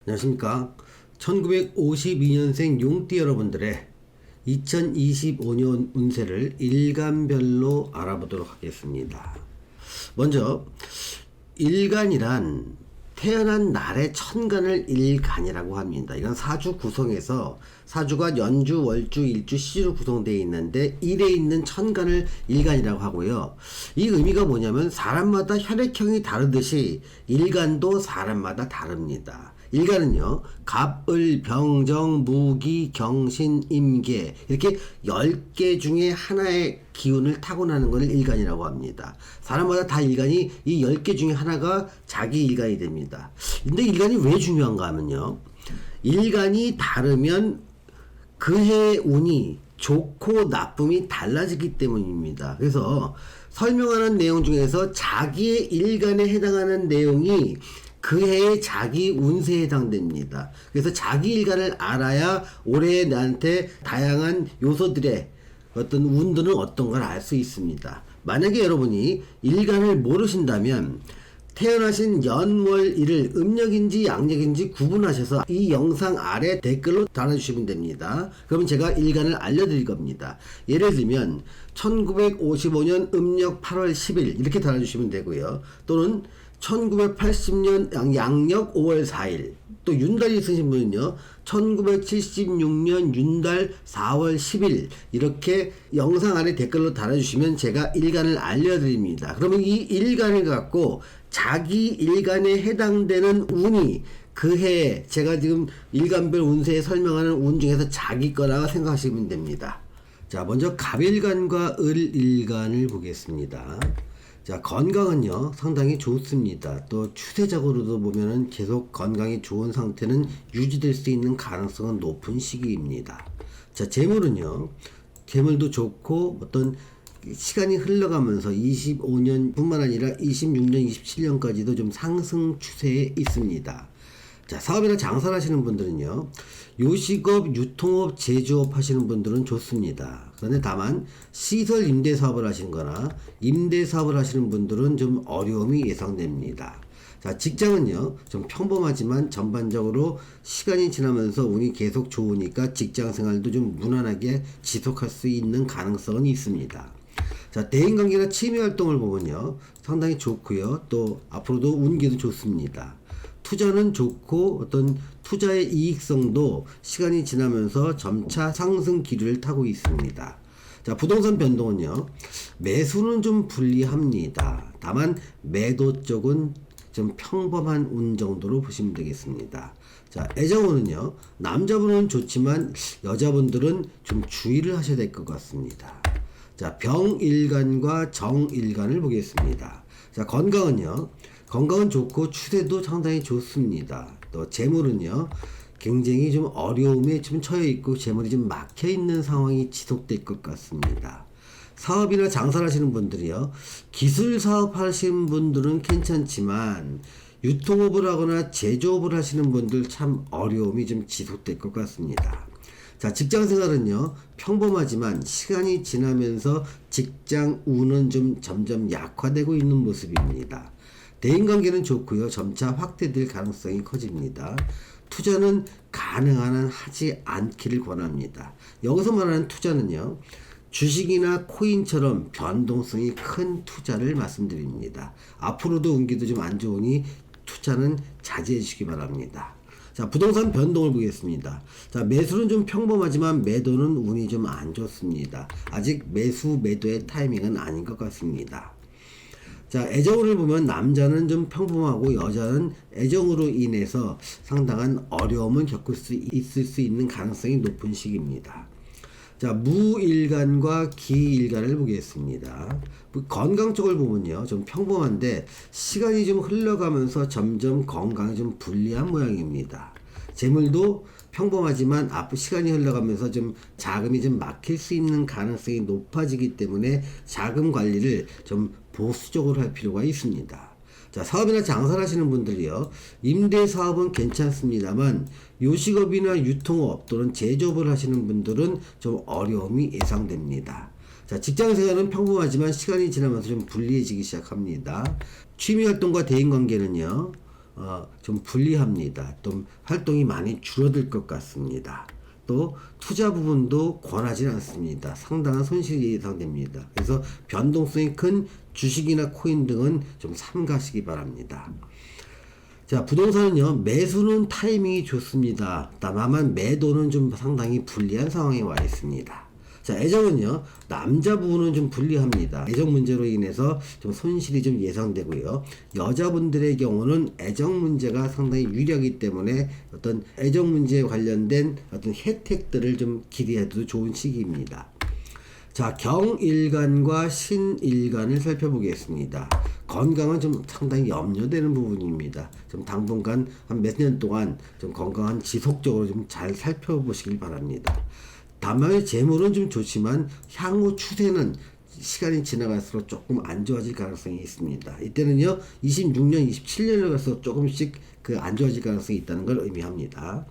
안녕하십니까. 1952년생 용띠 여러분들의 2025년 운세를 일간별로 알아보도록 하겠습니다. 먼저 일간이란 태어난 날의 천간을 일간이라고 합니다. 이건 사주 구성에서 사주가 연주, 월주, 일주, 시주로 구성되어 있는데 일에 있는 천간을 일간이라고 하고요. 이 의미가 뭐냐면 사람마다 혈액형이 다르듯이 일간도 사람마다 다릅니다. 일간은요, 갑을, 병정, 무기, 경신, 임계 이렇게 10개 중에 하나의 기운을 타고나는 것을 일간이라고 합니다. 사람마다 다 일간이 이 10개 중에 하나가 자기 일간이 됩니다. 근데 일간이 왜 중요한가 하면요, 일간이 다르면 그 해의 운이 좋고 나쁨이 달라지기 때문입니다. 그래서 설명하는 내용 중에서 자기의 일간에 해당하는 내용이 그 해의 자기 운세에 해당됩니다. 그래서 자기 일간을 알아야 올해 나한테 다양한 요소들의 어떤 운들은 어떤 걸 알 수 있습니다. 만약에 여러분이 일간을 모르신다면 태어나신 연월일을 음력인지 양력인지 구분하셔서 이 영상 아래 댓글로 달아주시면 됩니다. 그러면 제가 일간을 알려드릴 겁니다. 예를 들면 1955년 음력 8월 10일 이렇게 달아주시면 되고요. 또는 1980년 양력 5월 4일, 또 윤달이 있으신 분은요 1976년 윤달 4월 10일 이렇게 영상 아래 댓글로 달아주시면 제가 일간을 알려드립니다. 그러면 이 일간을 갖고 자기 일간에 해당되는 운이 그 해에 제가 지금 일간별 운세에 설명하는 운 중에서 자기 거라고 생각하시면 됩니다. 자, 먼저 갑일간과 을일간을 보겠습니다. 자, 건강은요 상당히 좋습니다. 또 추세적으로도 보면은 계속 건강이 좋은 상태는 유지될 수 있는 가능성은 높은 시기입니다. 자, 재물은요, 재물도 좋고 어떤 시간이 흘러가면서 25년 뿐만 아니라 26년, 27년까지도 좀 상승 추세에 있습니다. 자, 사업이나 장사를 하시는 분들은요, 요식업, 유통업, 제조업 하시는 분들은 좋습니다. 그런데 다만 시설 임대 사업을 하시는 거나 임대 사업을 하시는 분들은 좀 어려움이 예상됩니다. 자, 직장은요 좀 평범하지만 전반적으로 시간이 지나면서 운이 계속 좋으니까 직장 생활도 좀 무난하게 지속할 수 있는 가능성은 있습니다. 자, 대인관계나 취미활동을 보면요 상당히 좋고요, 또 앞으로도 운기도 좋습니다. 투자는 좋고 어떤 투자의 이익성도 시간이 지나면서 점차 상승 기류를 타고 있습니다. 자, 부동산 변동은요, 매수는 좀 불리합니다. 다만 매도 쪽은 좀 평범한 운 정도로 보시면 되겠습니다. 자, 애정운은요, 남자분은 좋지만 여자분들은 좀 주의를 하셔야 될 것 같습니다. 자, 병일간과 정일간을 보겠습니다. 자, 건강은요, 건강은 좋고 추세도 상당히 좋습니다. 또 재물은요, 굉장히 좀 어려움에 좀 처해 있고 재물이 좀 막혀 있는 상황이 지속될 것 같습니다. 사업이나 장사를 하시는 분들이요, 기술 사업 하시는 분들은 괜찮지만 유통업을 하거나 제조업을 하시는 분들 참 어려움이 좀 지속될 것 같습니다. 자, 직장 생활은요 평범하지만 시간이 지나면서 직장 운은 좀 점점 약화되고 있는 모습입니다. 대인관계는 좋고요, 점차 확대될 가능성이 커집니다. 투자는 가능한 한 하지 않기를 권합니다. 여기서 말하는 투자는요, 주식이나 코인처럼 변동성이 큰 투자를 말씀드립니다. 앞으로도 운기도 좀 안 좋으니 투자는 자제해 주시기 바랍니다. 자, 부동산 변동을 보겠습니다. 자, 매수는 좀 평범하지만 매도는 운이 좀 안 좋습니다. 아직 매수 매도의 타이밍은 아닌 것 같습니다. 자, 애정을 보면 남자는 좀 평범하고 여자는 애정으로 인해서 상당한 어려움을 겪을 수 있을 수 있는 가능성이 높은 시기입니다. 자, 무일간과 기일간을 보겠습니다. 건강 쪽을 보면요 좀 평범한데 시간이 좀 흘러가면서 점점 건강이 좀 불리한 모양입니다. 재물도 평범하지만 앞으로 시간이 흘러가면서 좀 자금이 좀 막힐 수 있는 가능성이 높아지기 때문에 자금 관리를 좀 보수적으로 할 필요가 있습니다. 자, 사업이나 장사를 하시는 분들이요, 임대 사업은 괜찮습니다만 요식업이나 유통업 또는 제조업을 하시는 분들은 좀 어려움이 예상됩니다. 자, 직장생활은 평범하지만 시간이 지나면서 좀 불리해지기 시작합니다. 취미활동과 대인관계는요, 좀 불리합니다. 좀 활동이 많이 줄어들 것 같습니다. 또 투자 부분도 권하지 않습니다. 상당한 손실이 예상됩니다. 그래서 변동성이 큰 주식이나 코인 등은 좀 삼가시기 바랍니다. 자, 부동산은요, 매수는 타이밍이 좋습니다. 다만 매도는 좀 상당히 불리한 상황에 와 있습니다. 자, 애정은요, 남자 부분은 좀 불리합니다. 애정 문제로 인해서 좀 손실이 좀 예상되고요. 여자분들의 경우는 애정 문제가 상당히 유리하기 때문에 어떤 애정 문제에 관련된 어떤 혜택들을 좀 기대해도 좋은 시기입니다. 자, 경일간과 신일간을 살펴보겠습니다. 건강은 좀 상당히 염려되는 부분입니다. 좀 당분간 한 몇 년 동안 좀 건강한 지속적으로 좀 잘 살펴보시길 바랍니다. 다만 재물은 좀 좋지만 향후 추세는 시간이 지나갈수록 조금 안 좋아질 가능성이 있습니다. 이때는요, 26년, 27년을 가서 조금씩 그 안 좋아질 가능성이 있다는 걸 의미합니다.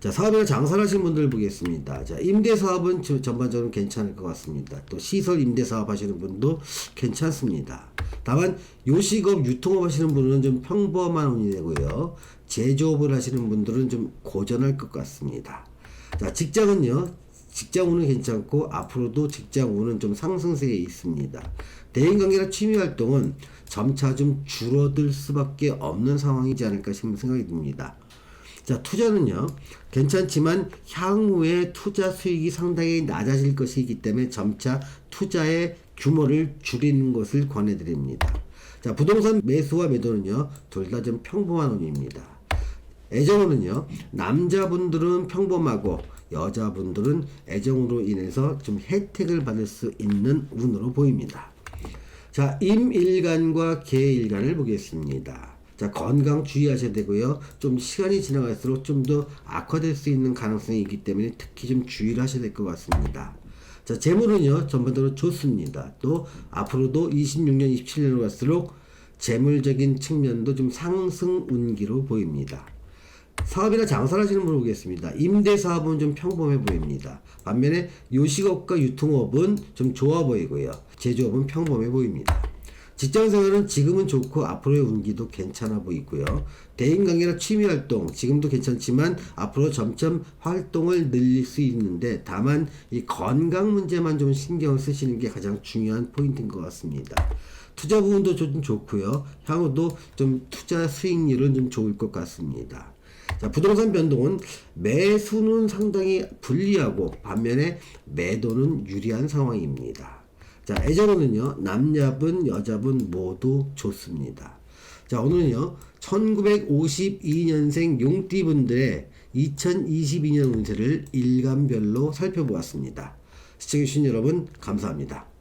자, 사업이나 장사를 하시는 분들 보겠습니다. 자, 임대 사업은 전반적으로 괜찮을 것 같습니다. 또 시설 임대 사업 하시는 분도 괜찮습니다. 다만 요식업, 유통업 하시는 분은 좀 평범한 운이 되고요. 제조업을 하시는 분들은 좀 고전할 것 같습니다. 자, 직장은요, 직장 운은 괜찮고 앞으로도 직장 운은 좀 상승세에 있습니다. 대인관계나 취미활동은 점차 좀 줄어들 수밖에 없는 상황이지 않을까 싶은 생각이 듭니다. 자, 투자는요, 괜찮지만 향후에 투자 수익이 상당히 낮아질 것이기 때문에 점차 투자의 규모를 줄이는 것을 권해드립니다. 자, 부동산 매수와 매도는요, 둘 다 좀 평범한 운입니다. 애정운은요, 남자분들은 평범하고 여자분들은 애정으로 인해서 좀 혜택을 받을 수 있는 운으로 보입니다. 자, 임일간과 개일간을 보겠습니다. 자, 건강 주의하셔야 되고요. 좀 시간이 지나갈수록 좀 더 악화될 수 있는 가능성이 있기 때문에 특히 좀 주의를 하셔야 될 것 같습니다. 자, 재물은요, 전반적으로 좋습니다. 또 앞으로도 26년, 27년으로 갈수록 재물적인 측면도 좀 상승 운기로 보입니다. 사업이나 장사를 하시는 분을 보겠습니다. 임대 사업은 좀 평범해 보입니다. 반면에 요식업과 유통업은 좀 좋아 보이고요. 제조업은 평범해 보입니다. 직장생활은 지금은 좋고 앞으로의 운기도 괜찮아 보이고요. 대인관계나 취미활동 지금도 괜찮지만 앞으로 점점 활동을 늘릴 수 있는데 다만 이 건강 문제만 좀 신경을 쓰시는 게 가장 중요한 포인트인 것 같습니다. 투자 부분도 좀 좋고요. 향후도 좀 투자 수익률은 좀 좋을 것 같습니다. 자, 부동산 변동은 매수는 상당히 불리하고 반면에 매도는 유리한 상황입니다. 자, 애정은요, 남자분, 여자분 모두 좋습니다. 자, 오늘은요, 1952년생 용띠분들의 2022년 운세를 일간별로 살펴보았습니다. 시청해주신 여러분, 감사합니다.